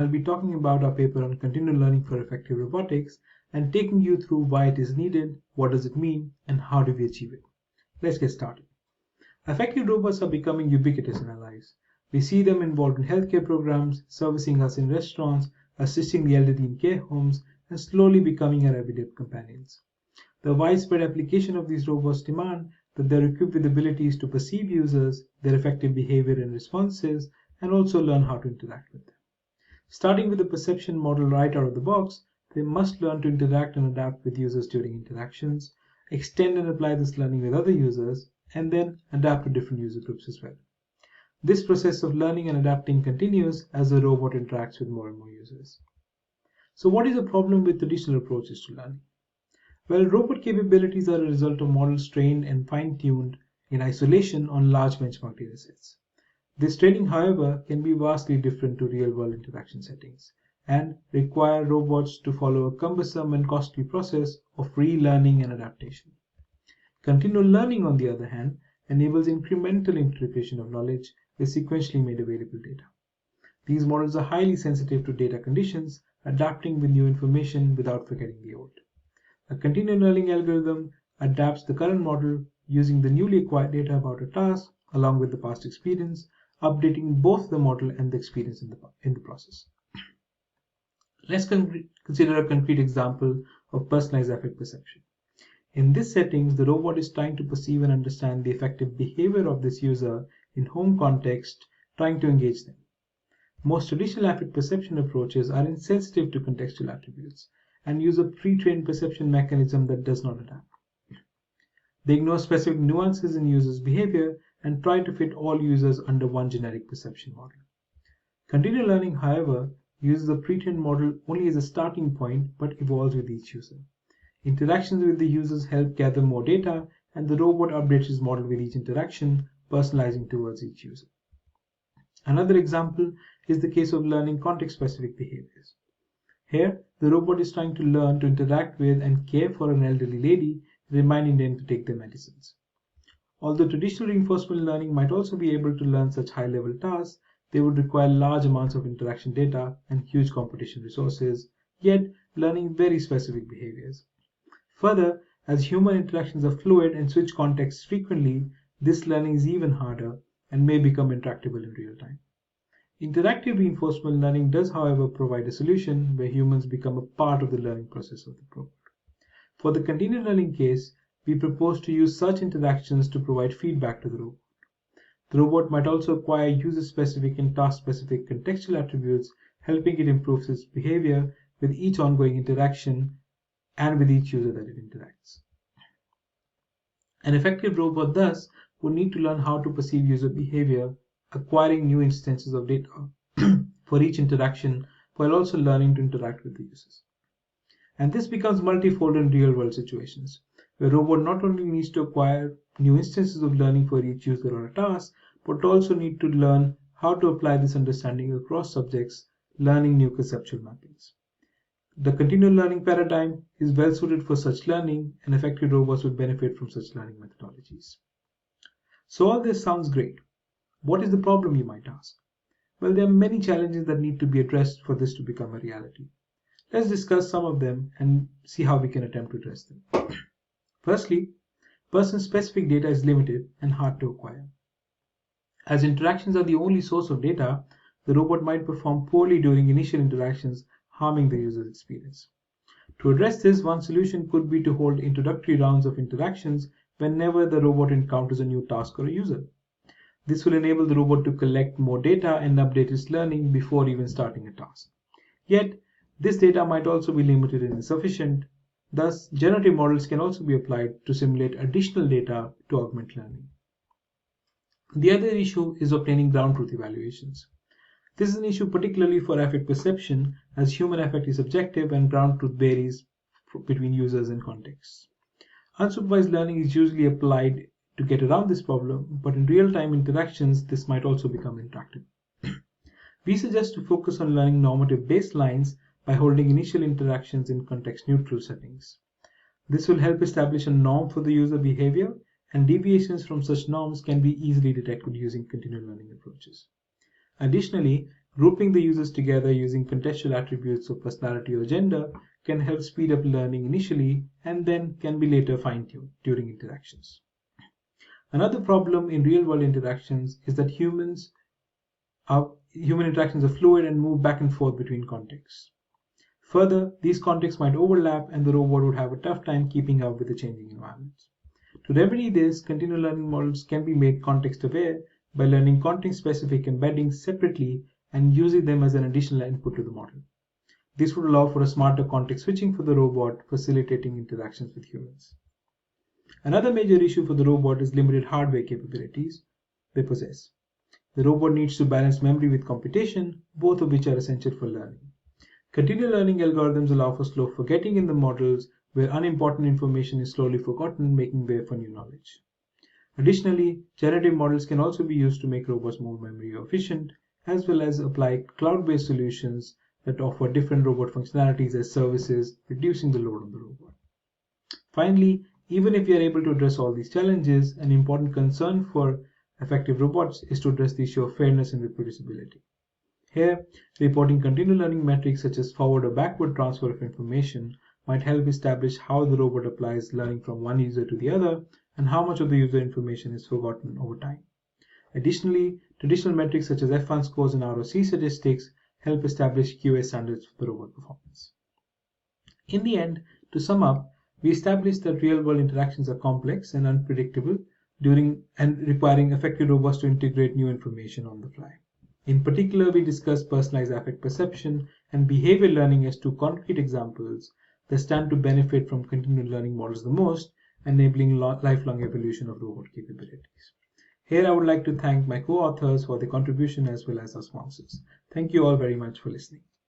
I'll be talking about our paper on continual learning for effective robotics and taking you through why it is needed, what does it mean, and how do we achieve it. Let's get started. Affective robots are becoming ubiquitous in our lives. We see them involved in healthcare programs, servicing us in restaurants, assisting the elderly in care homes, and slowly becoming our everyday companions. The widespread application of these robots demand that they're equipped with abilities to perceive users, their effective behavior and responses, and also learn how to interact with them. Starting with the perception model right out of the box, they must learn to interact and adapt with users during interactions, extend and apply this learning with other users, and then adapt to different user groups as well. This process of learning and adapting continues as the robot interacts with more and more users. So what is the problem with traditional approaches to learning? Well, robot capabilities are a result of models trained and fine-tuned in isolation on large benchmark datasets. This training, however, can be vastly different to real-world interaction settings and require robots to follow a cumbersome and costly process of relearning and adaptation. Continual learning, on the other hand, enables incremental integration of knowledge with sequentially made available data. These models are highly sensitive to data conditions, adapting with new information without forgetting the old. A continual learning algorithm adapts the current model using the newly acquired data about a task along with the past experience, updating both the model and the experience in the process. Let's consider a concrete example of personalized affect perception. In this setting, the robot is trying to perceive and understand the effective behavior of this user in home context, trying to engage them. Most traditional affect perception approaches are insensitive to contextual attributes and use a pre-trained perception mechanism that does not adapt. They ignore specific nuances in users' behavior and try to fit all users under one generic perception model. Continual learning, however, uses a pre-trained model only as a starting point but evolves with each user. Interactions with the users help gather more data, and the robot updates its model with each interaction, personalizing towards each user. Another example is the case of learning context-specific behaviors. Here, the robot is trying to learn to interact with and care for an elderly lady, reminding them to take their medicines. Although traditional reinforcement learning might also be able to learn such high-level tasks, they would require large amounts of interaction data and huge computational resources, yet learning very specific behaviors. Further, as human interactions are fluid and switch contexts frequently, this learning is even harder and may become intractable in real time. Interactive reinforcement learning does, however, provide a solution where humans become a part of the learning process of the robot. For the continual learning case, we propose to use such interactions to provide feedback to the robot. The robot might also acquire user-specific and task-specific contextual attributes, helping it improve its behavior with each ongoing interaction and with each user that it interacts. An effective robot, thus, would need to learn how to perceive user behavior, acquiring new instances of data for each interaction, while also learning to interact with the users. And this becomes multifold in real-world situations, where a robot not only needs to acquire new instances of learning for each user or a task, but also need to learn how to apply this understanding across subjects, learning new conceptual mappings. The continual learning paradigm is well suited for such learning, and effective robots would benefit from such learning methodologies. So all this sounds great. What is the problem, you might ask? Well, there are many challenges that need to be addressed for this to become a reality. Let's discuss some of them and see how we can attempt to address them. Firstly, person-specific data is limited and hard to acquire. As interactions are the only source of data, the robot might perform poorly during initial interactions, harming the user's experience. To address this, one solution could be to hold introductory rounds of interactions whenever the robot encounters a new task or a user. This will enable the robot to collect more data and update its learning before even starting a task. Yet, this data might also be limited and insufficient. Thus, generative models can also be applied to simulate additional data to augment learning. The other issue is obtaining ground truth evaluations. This is an issue particularly for affect perception, as human affect is subjective and ground truth varies between users and contexts. Unsupervised learning is usually applied to get around this problem, but in real-time interactions, this might also become intractable. We suggest to focus on learning normative baselines by holding initial interactions in context-neutral settings. This will help establish a norm for the user behavior, and deviations from such norms can be easily detected using continual learning approaches. Additionally, Grouping the users together using contextual attributes of personality or gender can help speed up learning initially and then can be later fine-tuned during interactions. Another problem in real-world interactions is that human interactions are fluid and move back and forth between contexts. Further, these contexts might overlap and the robot would have a tough time keeping up with the changing environments. To remedy this, continual learning models can be made context-aware by learning context-specific embeddings separately and using them as an additional input to the model. This would allow for a smarter context switching for the robot, facilitating interactions with humans. Another major issue for the robot is limited hardware capabilities they possess. The robot needs to balance memory with computation, both of which are essential for learning. Continual learning algorithms allow for slow forgetting in the models, where unimportant information is slowly forgotten, making way for new knowledge. Additionally, generative models can also be used to make robots more memory efficient, as well as apply cloud-based solutions that offer different robot functionalities as services, reducing the load on the robot. Finally, even if we are able to address all these challenges, an important concern for affective robots is to address the issue of fairness and reproducibility. Here, reporting continual learning metrics such as forward or backward transfer of information might help establish how the robot applies learning from one user to the other and how much of the user information is forgotten over time. Additionally, traditional metrics such as F1 scores and ROC statistics help establish QA standards for the robot performance. In the end, to sum up, we established that real-world interactions are complex and unpredictable and requiring affective robots to integrate new information on the fly. In particular, we discussed personalized affect perception and behavior learning as two concrete examples that stand to benefit from continual learning models the most, enabling lifelong evolution of robot capabilities. Here, I would like to thank my co-authors for their contribution as well as our sponsors. Thank you all very much for listening.